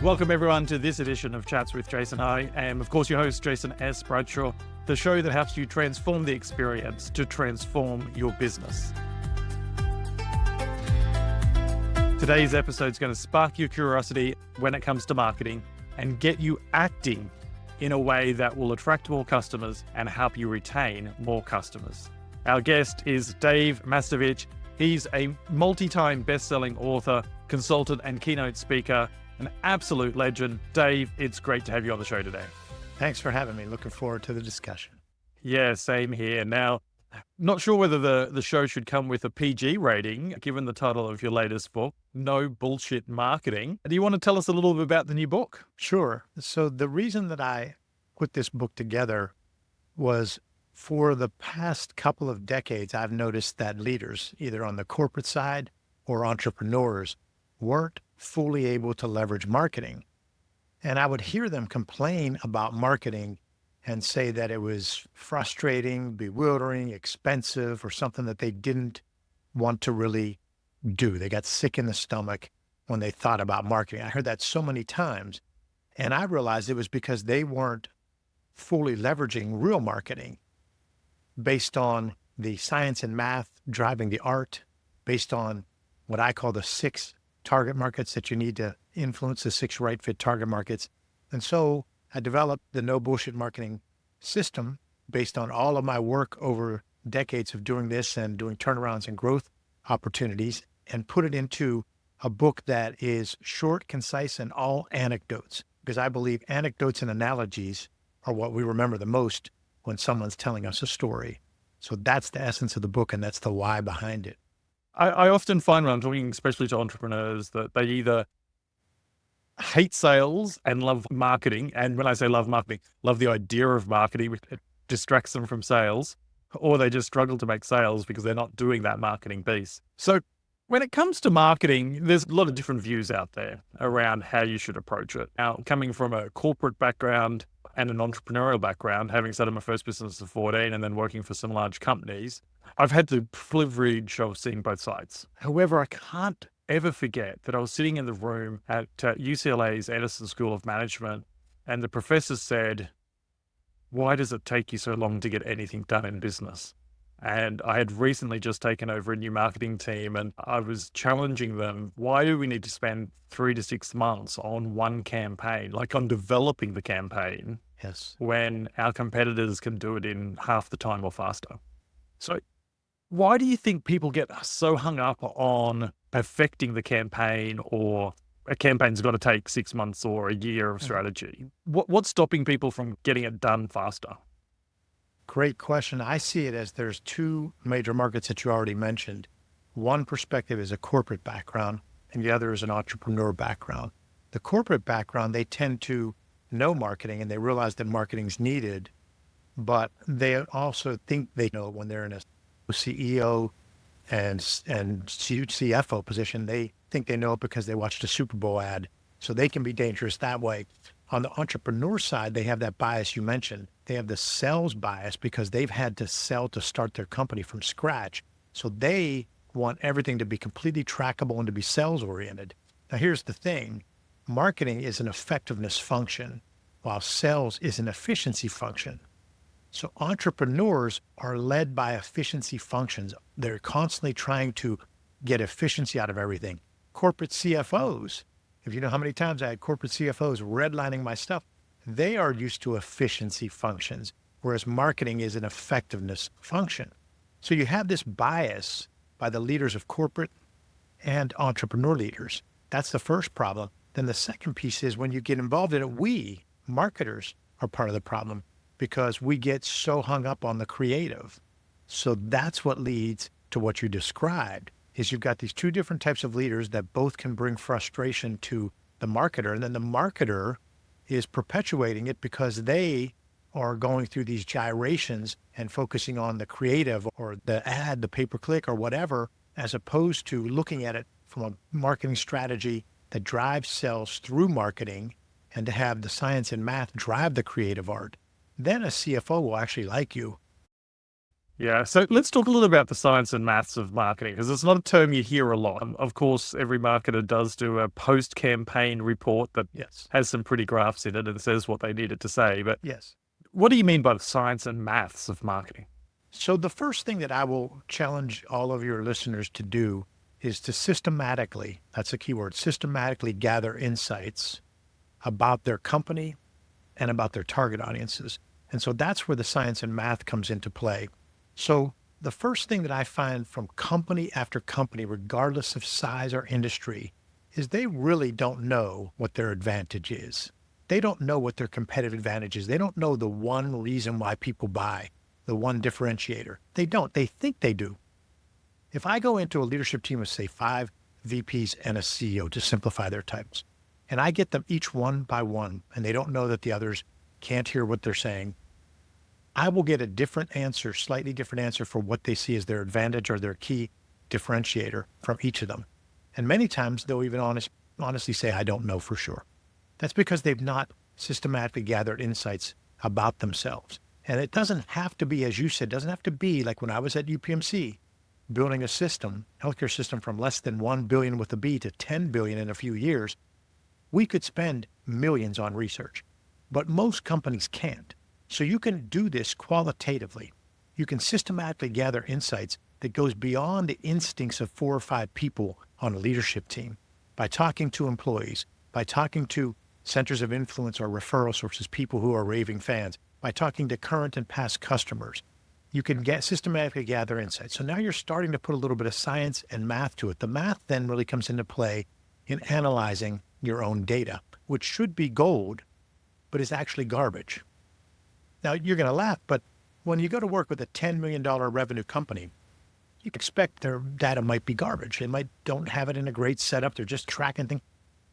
Welcome everyone to this edition of Chats with Jason. I am, of course, your host, Jason S. Bradshaw, the show that helps you transform the experience to transform your business. Today's episode is going to spark your curiosity when it comes to marketing and get you acting in a way that will attract more customers and help you retain more customers. Our guest is Dave Mastovich. He's a multi-time best-selling author, consultant, and keynote speaker, an absolute legend. Dave, it's great to have you on the show today. Thanks for having me. Looking forward to the discussion. Yeah, same here. Now, not sure whether the show should come with a PG rating, given the title of your latest book, No Bullshit Marketing. Do you want to tell us a little bit about the new book? Sure. So the reason that I put this book together was for the past couple of decades, I've noticed that leaders, either on the corporate side or entrepreneurs, weren't fully able to leverage marketing. And I would hear them complain about marketing and say that it was frustrating, bewildering, expensive, or something that they didn't want to really do. They got sick in the stomach when they thought about marketing. I heard that so many times. And I realized it was because they weren't fully leveraging real marketing based on the science and math driving the art, based on what I call the 6 target markets that you need to influence, the 6 right fit target markets. And so I developed the No Bullshit Marketing system based on all of my work over decades of doing this and doing turnarounds and growth opportunities, and put it into a book that is short, concise, and all anecdotes, because I believe anecdotes and analogies are what we remember the most when someone's telling us a story. So that's the essence of the book, and that's the why behind it. I often find when I'm talking, especially to entrepreneurs, that they either hate sales and love marketing. And when I say love marketing, love the idea of marketing, which it distracts them from sales, or they just struggle to make sales because they're not doing that marketing piece. So when it comes to marketing, there's a lot of different views out there around how you should approach it. Now, coming from a corporate background and an entrepreneurial background, having started my first business at 14 and then working for some large companies, I've had the privilege of seeing both sides. However, I can't ever forget that I was sitting in the room at UCLA's Edison School of Management, and the professor said, "Why does it take you so long to get anything done in business?" And I had recently just taken over a new marketing team, and I was challenging them, why do we need to spend 3 to 6 months on one campaign, like on developing the campaign, Yes. when our competitors can do it in half the time or faster? So why do you think people get so hung up on perfecting the campaign, or a campaign's got to take 6 months or a year of strategy? What's stopping people from getting it done faster? Great question. I see it as there's 2 major markets that you already mentioned. One perspective is a corporate background, and the other is an entrepreneur background. The corporate background, they tend to know marketing and they realize that marketing is needed, but they also think they know when they're in a CEO and CFO position. They think they know it because they watched a Super Bowl ad. So they can be dangerous that way. On the entrepreneur side, they have that bias you mentioned. They have the sales bias because they've had to sell to start their company from scratch. So they want everything to be completely trackable and to be sales oriented. Now, here's the thing. Marketing is an effectiveness function, while sales is an efficiency function. So entrepreneurs are led by efficiency functions. They're constantly trying to get efficiency out of everything. Corporate CFOs, if you know how many times I had corporate CFOs redlining my stuff, they are used to efficiency functions, whereas marketing is an effectiveness function. So you have this bias by the leaders of corporate and entrepreneur leaders. That's the first problem. Then the second piece is when you get involved in it, we, marketers, are part of the problem, because we get so hung up on the creative. So that's what leads to what you described, is you've got these 2 different types of leaders that both can bring frustration to the marketer. And then the marketer is perpetuating it because they are going through these gyrations and focusing on the creative or the ad, the pay-per-click or whatever, as opposed to looking at it from a marketing strategy that drives sales through marketing, and to have the science and math drive the creative art. Then a CFO will actually like you. Yeah. So let's talk a little about the science and maths of marketing, because it's not a term you hear a lot. Of course, every marketer does do a post-campaign report that Yes. has some pretty graphs in it and says what they needed to say. But Yes. what do you mean by the science and maths of marketing? So the first thing that I will challenge all of your listeners to do is to systematically, that's a key word, systematically gather insights about their company and about their target audiences. And so that's where the science and math comes into play. So the first thing that I find from company after company, regardless of size or industry, is they really don't know what their advantage is. They don't know what their competitive advantage is. They don't know the one reason why people buy, the one differentiator. They don't. They think they do. If I go into a leadership team of, say, 5 VPs and a CEO, to simplify their titles, and I get them each one by one, and they don't know that the others can't hear what they're saying, I will get a different answer, slightly different answer for what they see as their advantage or their key differentiator from each of them. And many times they'll even honestly say, I don't know for sure. That's because they've not systematically gathered insights about themselves. And it doesn't have to be, as you said, doesn't have to be like when I was at UPMC, building a system, healthcare system from less than 1 billion with a B to 10 billion in a few years. We could spend millions on research, but most companies can't. So you can do this qualitatively. You can systematically gather insights that goes beyond the instincts of 4 or 5 people on a leadership team by talking to employees, by talking to centers of influence or referral sources, people who are raving fans, by talking to current and past customers. You can systematically gather insights. So now you're starting to put a little bit of science and math to it. The math then really comes into play in analyzing your own data, which should be gold, but is actually garbage. Now, you're going to laugh, but when you go to work with a $10 million revenue company, you expect their data might be garbage. They don't have it in a great setup. They're just tracking things.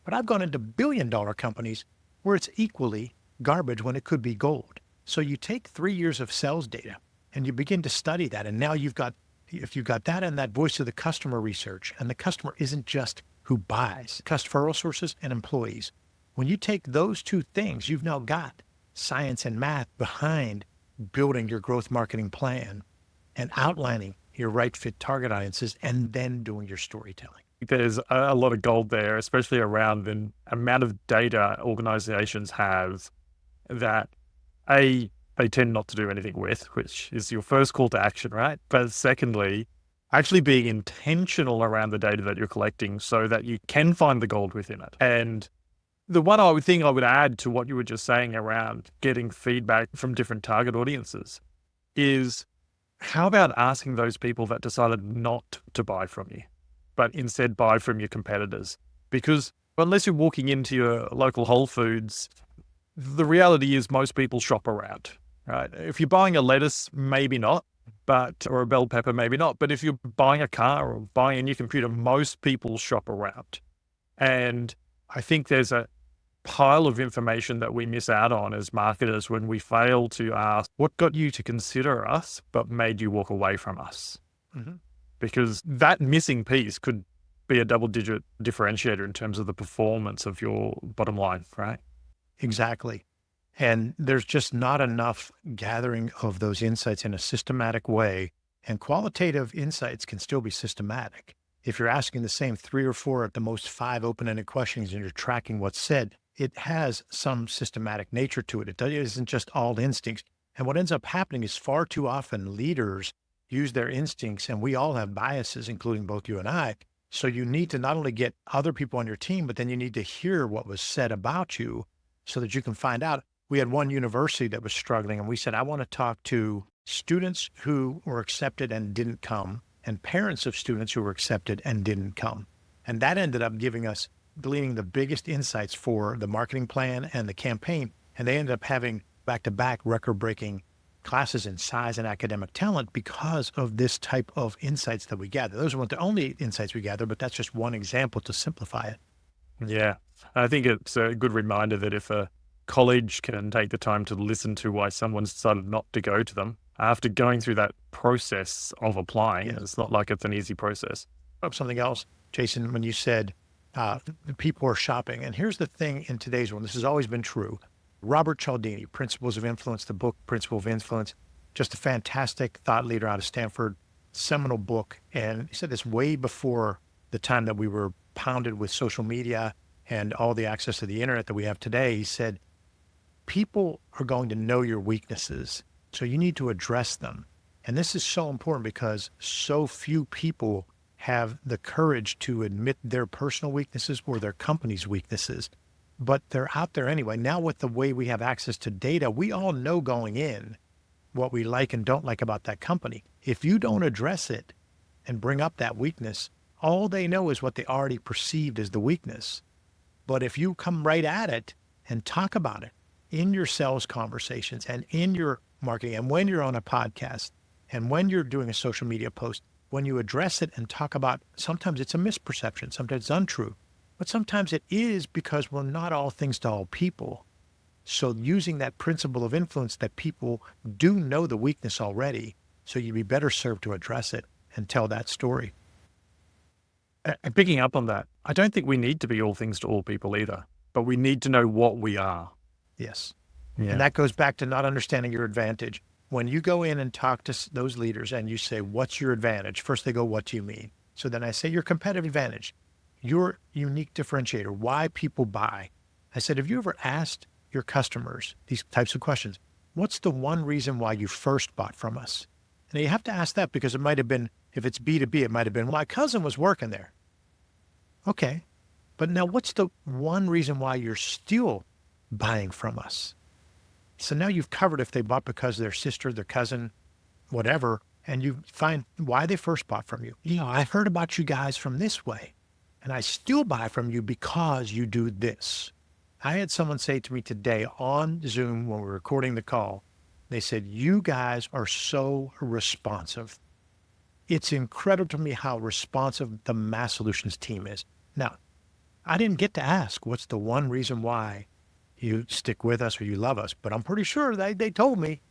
But I've gone into billion-dollar companies where it's equally garbage when it could be gold. So you take 3 years of sales data and you begin to study that. And now if you've got that and that voice of the customer research, and the customer isn't just who buys, referral sources and employees. When you take those two things, you've now got science and math behind building your growth marketing plan and outlining your right fit target audiences and then doing your storytelling. There's a lot of gold there, especially around the amount of data organizations have that they tend not to do anything with, which is your first call to action, right? But secondly, actually being intentional around the data that you're collecting so that you can find the gold within it. And the one thing I would add to what you were just saying around getting feedback from different target audiences is, how about asking those people that decided not to buy from you, but instead buy from your competitors? Because unless you're walking into your local Whole Foods, the reality is most people shop around, right? If you're buying a lettuce, maybe not, or a bell pepper, maybe not. But if you're buying a car or buying a new computer, most people shop around. And I think there's a pile of information that we miss out on as marketers when we fail to ask, what got you to consider us, but made you walk away from us? Mm-hmm. Because that missing piece could be a double-digit differentiator in terms of the performance of your bottom line, right? Exactly. And there's just not enough gathering of those insights in a systematic way. And qualitative insights can still be systematic. If you're asking the same 3 or 4 at the most 5 open-ended questions and you're tracking what's said, it has some systematic nature to it. It isn't just all instincts. And what ends up happening is far too often leaders use their instincts, and we all have biases, including both you and I. So you need to not only get other people on your team, but then you need to hear what was said about you so that you can find out. We had one university that was struggling, and we said, I want to talk to students who were accepted and didn't come, and parents of students who were accepted and didn't come. And that ended up gleaning the biggest insights for the marketing plan and the campaign. And they ended up having back-to-back record-breaking classes in size and academic talent because of this type of insights that we gather. Those weren't the only insights we gather, but that's just one example to simplify it. Yeah. I think it's a good reminder that if a college can take the time to listen to why someone's decided not to go to them after going through that process of applying, Yes. It's not like it's an easy process. Something else, Jason, when you said people are shopping. And here's the thing in today's world, this has always been true. Robert Cialdini, Principles of Influence, the book Principle of Influence, just a fantastic thought leader out of Stanford, seminal book. And he said this way before the time that we were pounded with social media and all the access to the internet that we have today. He said, people are going to know your weaknesses, so you need to address them. And this is so important because so few people have the courage to admit their personal weaknesses or their company's weaknesses, but they're out there anyway. Now with the way we have access to data, we all know going in what we like and don't like about that company. If you don't address it and bring up that weakness, all they know is what they already perceived as the weakness. But if you come right at it and talk about it in your sales conversations and in your marketing and when you're on a podcast and when you're doing a social media post, when you address it and talk about, sometimes it's a misperception, sometimes it's untrue, but sometimes it is because we're not all things to all people. So using that principle of influence that people do know the weakness already, so you'd be better served to address it and tell that story. And picking up on that, I don't think we need to be all things to all people either, but we need to know what we are. Yes. Yeah. And that goes back to not understanding your advantage. When you go in and talk to those leaders and you say, what's your advantage? First they go, what do you mean? So then I say, your competitive advantage, your unique differentiator, why people buy. I said, have you ever asked your customers these types of questions? What's the one reason why you first bought from us? And you have to ask that because it might have been, if it's B2B, it might have been, well, my cousin was working there. Okay. But now what's the one reason why you're still buying from us? So now you've covered if they bought because their sister, their cousin, whatever, and you find why they first bought from you. You know, I've heard about you guys from this way, and I still buy from you because you do this. I had someone say to me today on Zoom when we were recording the call, they said, you guys are so responsive. It's incredible to me how responsive the Mass Solutions team is. Now, I didn't get to ask what's the one reason why you stick with us or you love us, but I'm pretty sure they told me.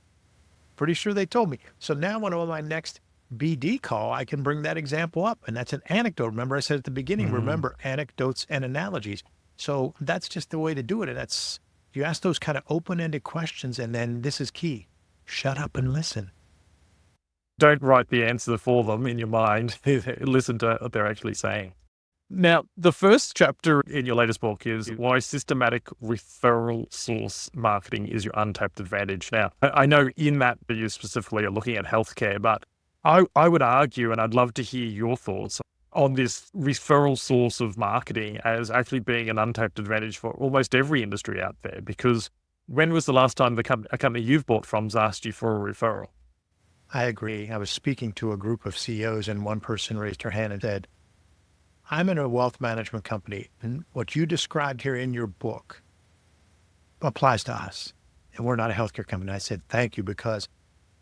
Pretty sure they told me. So now when I'm on my next BD call, I can bring that example up. And that's an anecdote. Remember I said at the beginning, remember anecdotes and analogies. So that's just the way to do it. And that's, you ask those kind of open-ended questions, and then this is key. Shut up and listen. Don't write the answer for them in your mind. Listen to what they're actually saying. Now, the first chapter in your latest book is why systematic referral source marketing is your untapped advantage. Now, I know in that you specifically are looking at healthcare, but I would argue, and I'd love to hear your thoughts on this referral source of marketing as actually being an untapped advantage for almost every industry out there. Because when was the last time a company you've bought from's asked you for a referral? I agree. I was speaking to a group of CEOs, and one person raised her hand and said, I'm in a wealth management company, and what you described here in your book applies to us, and we're not a healthcare company. I said, thank you, because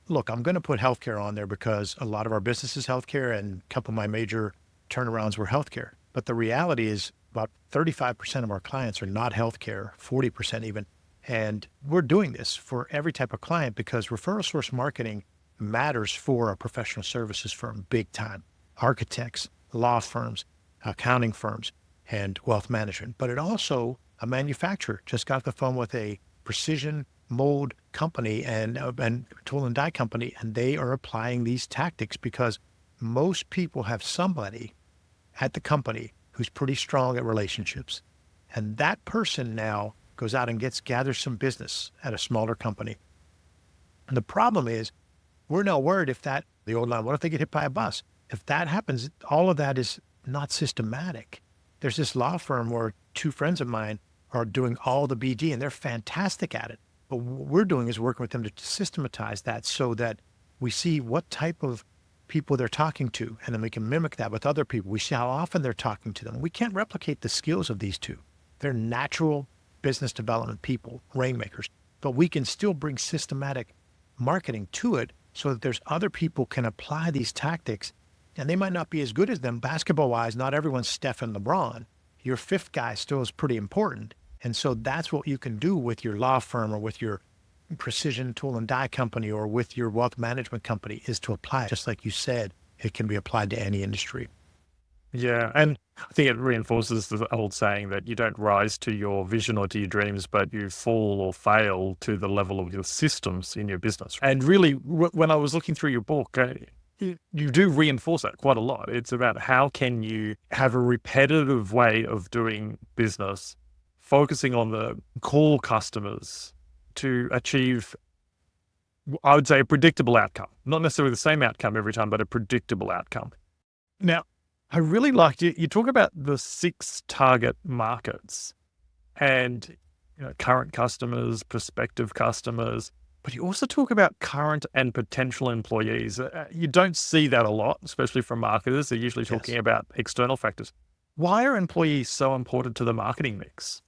look, I'm going to put healthcare on there because a lot of our business is healthcare, and a couple of my major turnarounds were healthcare. But the reality is about 35% of our clients are not healthcare, 40% even. And we're doing this for every type of client because referral source marketing matters for a professional services firm big time. Architects, law firms, accounting firms, and wealth management. But it also, a manufacturer just got off the phone with a precision mold company and tool and die company, and they are applying these tactics because most people have somebody at the company who's pretty strong at relationships. And that person now goes out and gathers some business at a smaller company. And the problem is, we're now worried if that, the old line, what if they get hit by a bus? If that happens, all of that is not systematic. There's this law firm where two friends of mine are doing all the BD, and they're fantastic at it. But what we're doing is working with them to systematize that so that we see what type of people they're talking to, and then we can mimic that with other people. We see how often they're talking to them. We can't replicate the skills of these two. They're natural business development people, rainmakers, but we can still bring systematic marketing to it so that there's other people can apply these tactics. And they might not be as good as them basketball-wise. Not everyone's Steph and LeBron. Your fifth guy still is pretty important. And so that's what you can do with your law firm or with your precision tool and die company or with your wealth management company, is to apply it. Just like you said, it can be applied to any industry. Yeah. And I think it reinforces the old saying that you don't rise to your vision or to your dreams, but you fall or fail to the level of your systems in your business. And really, when I was looking through your book, you do reinforce that quite a lot. It's about how can you have a repetitive way of doing business, focusing on the core customers to achieve, I would say, a predictable outcome. Not necessarily the same outcome every time, but a predictable outcome. Now, I really liked it. You talk about the 6 target markets and current customers, prospective customers, but you also talk about current and potential employees. You don't see that a lot, especially from marketers. They're usually talking Yes. about external factors. Why are employees so important to the marketing mix?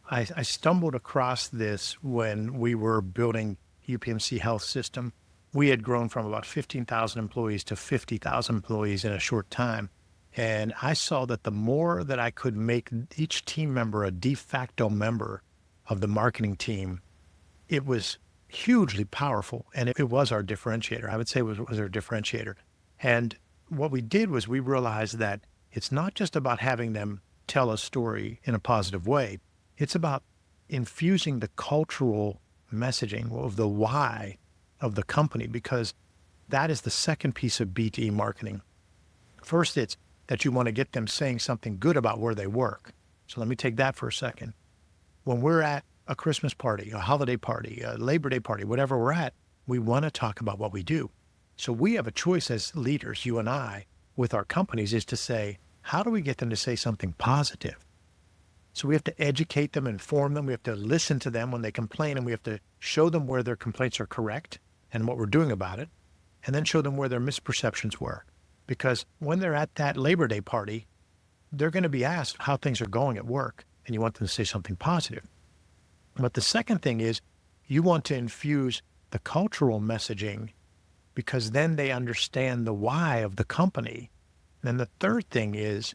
I stumbled across this when we were building UPMC Health System. We had grown from about 15,000 employees to 50,000 employees in a short time. And I saw that the more that I could make each team member a de facto member of the marketing team, it was hugely powerful. And it was our differentiator. I would say it was our differentiator. And what we did was we realized that it's not just about having them tell a story in a positive way. It's about infusing the cultural messaging of the why of the company, because that is the second piece of B2E marketing. First, it's that you want to get them saying something good about where they work. So let me take that for a second. When we're at a Christmas party, a holiday party, a Labor Day party, whatever we're at, we want to talk about what we do. So we have a choice as leaders, you and I, with our companies, is to say, how do we get them to say something positive? So we have to educate them, inform them. We have to listen to them when they complain, and we have to show them where their complaints are correct and what we're doing about it, and then show them where their misperceptions were. Because when they're at that Labor Day party, they're going to be asked how things are going at work, and you want them to say something positive. But the second thing is you want to infuse the cultural messaging, because then they understand the why of the company. And the third thing is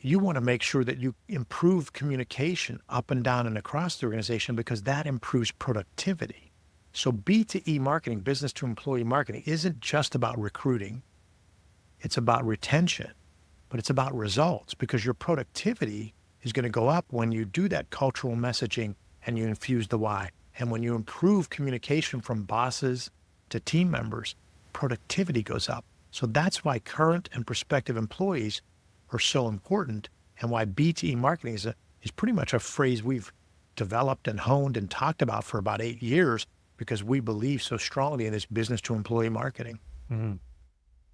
you want to make sure that you improve communication up and down and across the organization, because that improves productivity. So B2E marketing, business to employee marketing, isn't just about recruiting. It's about retention, but it's about results, because your productivity is going to go up when you do that cultural messaging and you infuse the why. And when you improve communication from bosses to team members, productivity goes up. So that's why current and prospective employees are so important, and why B2E marketing is pretty much a phrase we've developed and honed and talked about for about 8 years, because we believe so strongly in this business to employee marketing. Mhm.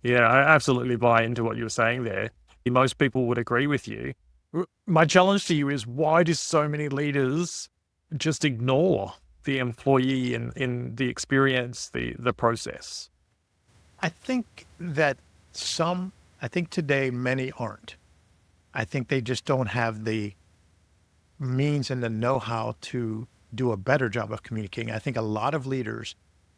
Yeah, I absolutely buy into what you were saying there. Most people would agree with you. My challenge to you is, why do so many leaders just ignore the employee in the experience, the process? I think that I think today many aren't. I think they just don't have the means and the know-how to do a better job of communicating. I think a lot of leaders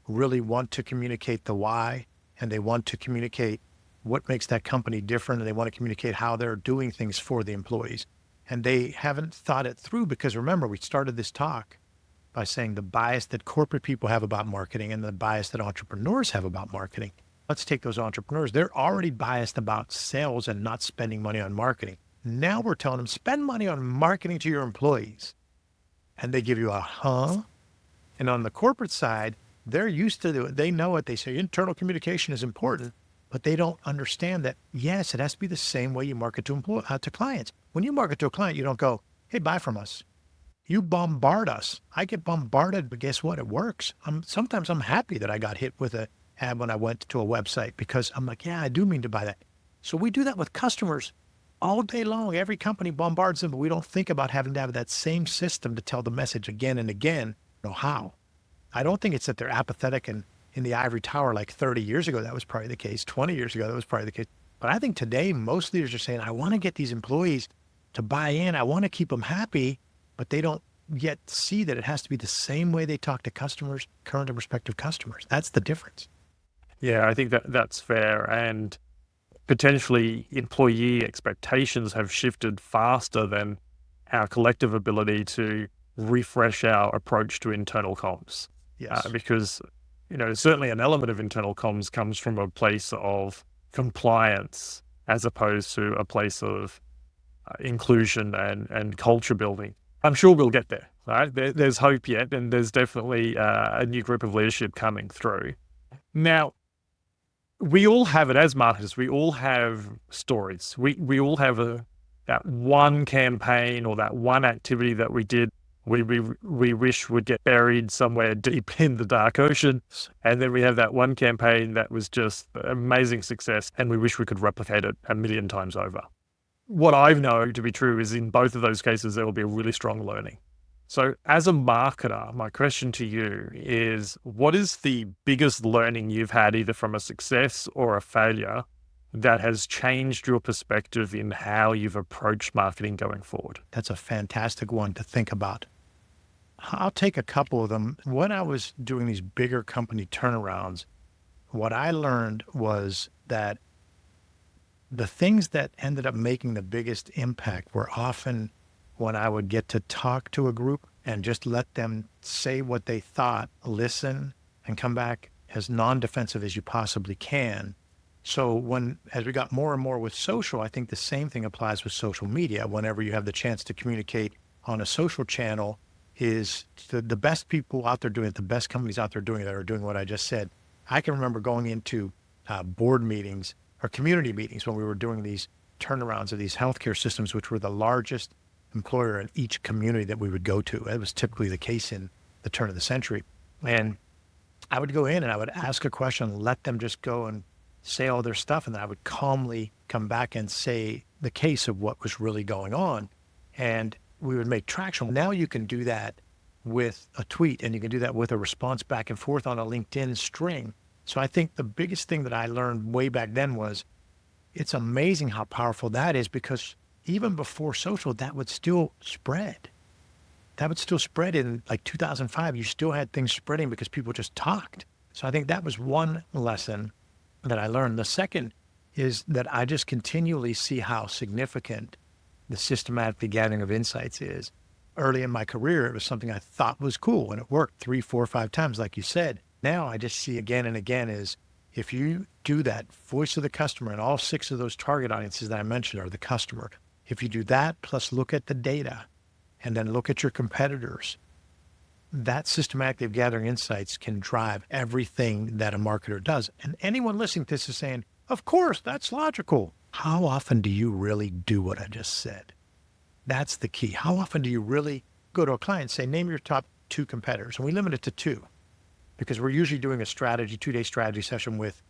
really want to communicate the why, and they want to communicate what makes that company different, and they want to communicate how they're doing things for the employees. And they haven't thought it through, because remember, we started this talk by saying the bias that corporate people have about marketing and the bias that entrepreneurs have about marketing. Let's take those entrepreneurs. They're already biased about sales and not spending money on marketing. Now we're telling them, spend money on marketing to your employees. And they give you a huh? And on the corporate side, they're used to it. They know it. They say internal communication is important, but they don't understand that, yes, it has to be the same way you market to clients. When you market to a client, you don't go, hey, buy from us. You bombard us. I get bombarded, but guess what? It works. Sometimes I'm happy that I got hit with an ad when I went to a website, because I'm like, yeah, I do mean to buy that. So we do that with customers all day long. Every company bombards them, but we don't think about having to have that same system to tell the message again and again. Know how. I don't think it's that they're apathetic and in the ivory tower like 30 years ago. That was probably the case. 20 years ago, that was probably the case. But I think today, most leaders are saying, I want to get these employees to buy in. I want to keep them happy, but they don't yet see that it has to be the same way they talk to customers, current and prospective customers. That's the difference. Yeah, I think that's fair. And potentially employee expectations have shifted faster than our collective ability to refresh our approach to internal comms. Yes. Because, certainly an element of internal comms comes from a place of compliance as opposed to a place of inclusion and culture building. I'm sure we'll get there, right? There's hope yet, and there's definitely a new group of leadership coming through. Now, we all have it as marketers. We all have stories. We all have that one campaign or that one activity that we did. We wish would get buried somewhere deep in the dark ocean. And then we have that one campaign that was just amazing success, and we wish we could replicate it a million times over. What I know to be true is in both of those cases, there will be a really strong learning. So as a marketer, my question to you is, what is the biggest learning you've had either from a success or a failure that has changed your perspective in how you've approached marketing going forward? That's a fantastic one to think about. I'll take a couple of them. When I was doing these bigger company turnarounds, what I learned was that the things that ended up making the biggest impact were often when I would get to talk to a group and just let them say what they thought, listen, and come back as non-defensive as you possibly can. So as we got more and more with social, I think the same thing applies with social media. Whenever you have the chance to communicate on a social channel, is the best people out there doing it, the best companies out there doing it that are doing what I just said. I can remember going into board meetings or community meetings when we were doing these turnarounds of these healthcare systems, which were the largest employer in each community that we would go to. It was typically the case in the turn of the century. And I would go in and I would ask a question, let them just go and say all their stuff. And then I would calmly come back and say the case of what was really going on. And we would make traction. Now you can do that with a tweet, and you can do that with a response back and forth on a LinkedIn string. So I think the biggest thing that I learned way back then was it's amazing how powerful that is, because even before social, that would still spread. That would still spread in like 2005. You still had things spreading because people just talked. So I think that was one lesson that I learned. The second is that I just continually see how significant the systematically gathering of insights is. Early in my career, it was something I thought was cool, and it worked 3, 4, 5 times, like you said. Now I just see again and again is if you do that voice of the customer, and all 6 of those target audiences that I mentioned are the customer. If you do that, plus look at the data and then look at your competitors, that systematically of gathering insights can drive everything that a marketer does. And anyone listening to this is saying, of course, that's logical. How often do you really do what I just said? That's the key. How often do you really go to a client and say, name your top 2 competitors? And we limit it to 2 because we're usually doing a 2-day strategy session with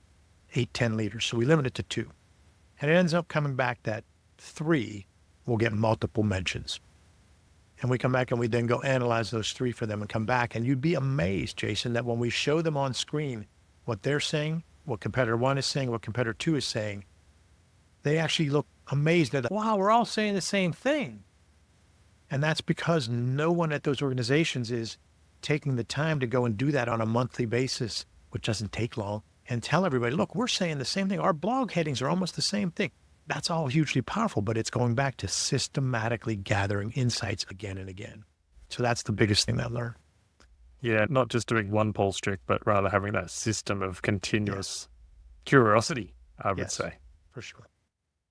8, 10 leaders. So we limit it to 2. And it ends up coming back that 3 will get multiple mentions. And we come back and we then go analyze those 3 for them and come back. And you'd be amazed, Jason, that when we show them on screen what they're saying, what competitor 1 is saying, what competitor 2 is saying, they actually look amazed at, wow, we're all saying the same thing. And that's because no one at those organizations is taking the time to go and do that on a monthly basis, which doesn't take long, and tell everybody, look, we're saying the same thing. Our blog headings are almost the same thing. That's all hugely powerful, but it's going back to systematically gathering insights again and again. So that's the biggest thing I learned. Yeah, not just doing one pulse check, but rather having that system of continuous curiosity, I would say. For sure.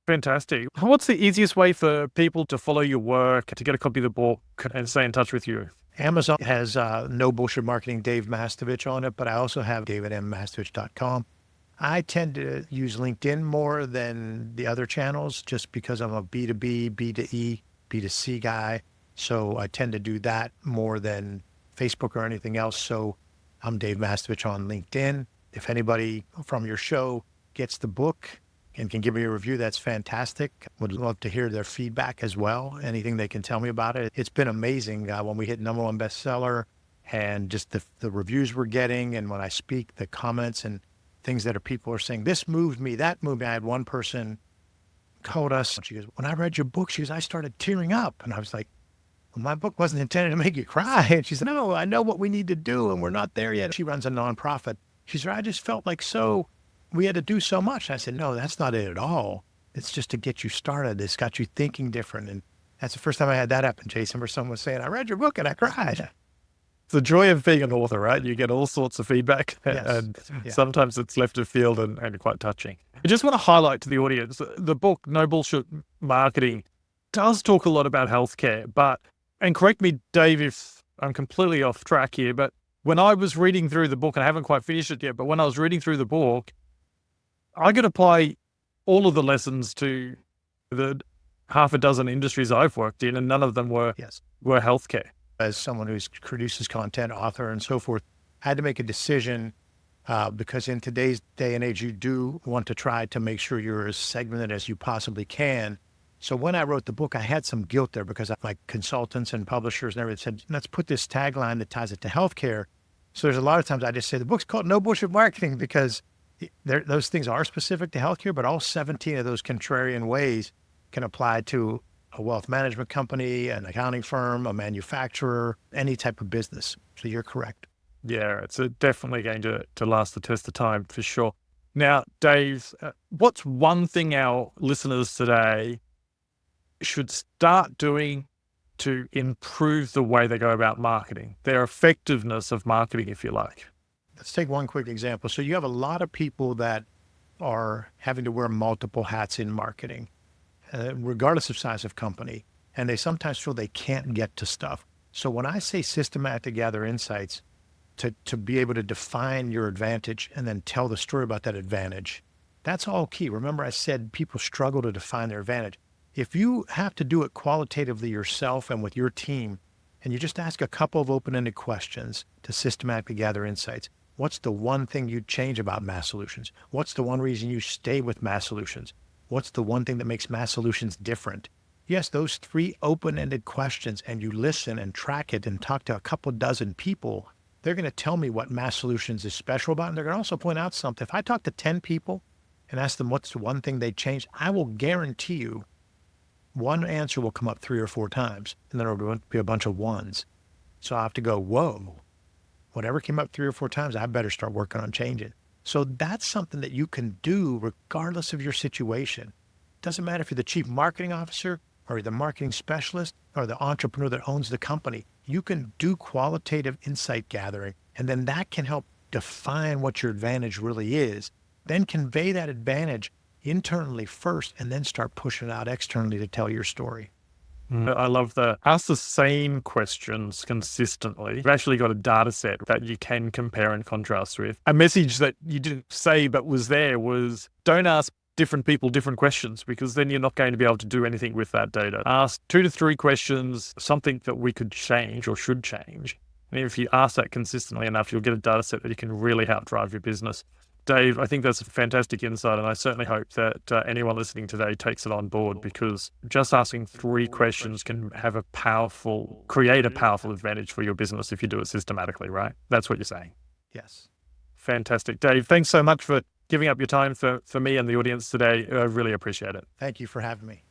Fantastic. What's the easiest way for people to follow your work, to get a copy of the book, and stay in touch with you? Amazon has No Bullshit Marketing, Dave Mastovich on it, but I also have davidmmastovich.com. I tend to use LinkedIn more than the other channels just because I'm a B2B, B2E, B2C guy. So I tend to do that more than Facebook or anything else. So I'm Dave Mastovich on LinkedIn. If anybody from your show gets the book and can give me a review, that's fantastic. Would love to hear their feedback as well. Anything they can tell me about it. It's been amazing when we hit #1 bestseller and just the reviews we're getting. And when I speak, the comments and things that people are saying, this moved me, that moved me. I had one person called us. She goes, when I read your book, she goes, I started tearing up. And I was like, well, my book wasn't intended to make you cry. And she said, no, I know what we need to do and we're not there yet. She runs a nonprofit. She said, I just felt like we had to do so much. I said, no, that's not it at all. It's just to get you started. It's got you thinking different. And that's the first time I had that happen, Jason, where someone was saying, I read your book and I cried. the joy of being an author, right? You get all sorts of feedback, Yes. and Yeah. sometimes it's left of field and quite touching. I just want to highlight to the audience the book No Bullshit Marketing does talk a lot about healthcare, and correct me, Dave, if I'm completely off track here, but when I was reading through the book, and I haven't quite finished it yet, but when I was reading through the book, I could apply all of the lessons to the half a dozen industries I've worked in, and none of them were Yes. healthcare. As someone who produces content, author, and so forth, I had to make a decision because in today's day and age, you do want to try to make sure you're as segmented as you possibly can. So when I wrote the book, I had some guilt there because my consultants and publishers and everything said, let's put this tagline that ties it to healthcare. So there's a lot of times I just say the book's called No Bullshit Marketing because those things are specific to healthcare, but all 17 of those contrarian ways can apply to a wealth management company, an accounting firm, a manufacturer, any type of business. So you're correct. Yeah, it's definitely going to last the test of time for sure. Now, Dave, what's one thing our listeners today should start doing to improve the way they go about marketing, their effectiveness of marketing, if you like? Let's take one quick example. So you have a lot of people that are having to wear multiple hats in marketing, regardless of size of company, and they sometimes feel they can't get to stuff. So when I say systematically gather insights to be able to define your advantage and then tell the story about that advantage, that's all key. Remember, I said people struggle to define their advantage. If you have to do it qualitatively yourself and with your team, and you just ask a couple of open-ended questions to systematically gather insights, what's the one thing you'd change about Mass Solutions? What's the one reason you stay with Mass Solutions? What's the one thing that makes Mass Solutions different? Yes, those 3 open-ended questions, and you listen and track it and talk to a couple dozen people, they're going to tell me what Mass Solutions is special about. And they're going to also point out something. If I talk to 10 people and ask them what's the one thing they changed, I will guarantee you one answer will come up 3 or 4 times, and then there will be a bunch of ones. So I have to go, whoa, whatever came up 3 or 4 times, I better start working on changing. So that's something that you can do regardless of your situation. Doesn't matter if you're the chief marketing officer or you're the marketing specialist or the entrepreneur that owns the company. You can do qualitative insight gathering, and then that can help define what your advantage really is. Then convey that advantage internally first, and then start pushing it out externally to tell your story. I love ask the same questions consistently. You've actually got a data set that you can compare and contrast with. A message that you didn't say but was there was, don't ask different people different questions, because then you're not going to be able to do anything with that data. Ask 2 to 3 questions, something that we could change or should change. And if you ask that consistently enough, you'll get a data set that you can really help drive your business. Dave, I think that's a fantastic insight, and I certainly hope that anyone listening today takes it on board, because just asking 3 questions can create a powerful advantage for your business if you do it systematically, right? That's what you're saying. Yes. Fantastic. Dave, thanks so much for giving up your time for me and the audience today. I really appreciate it. Thank you for having me.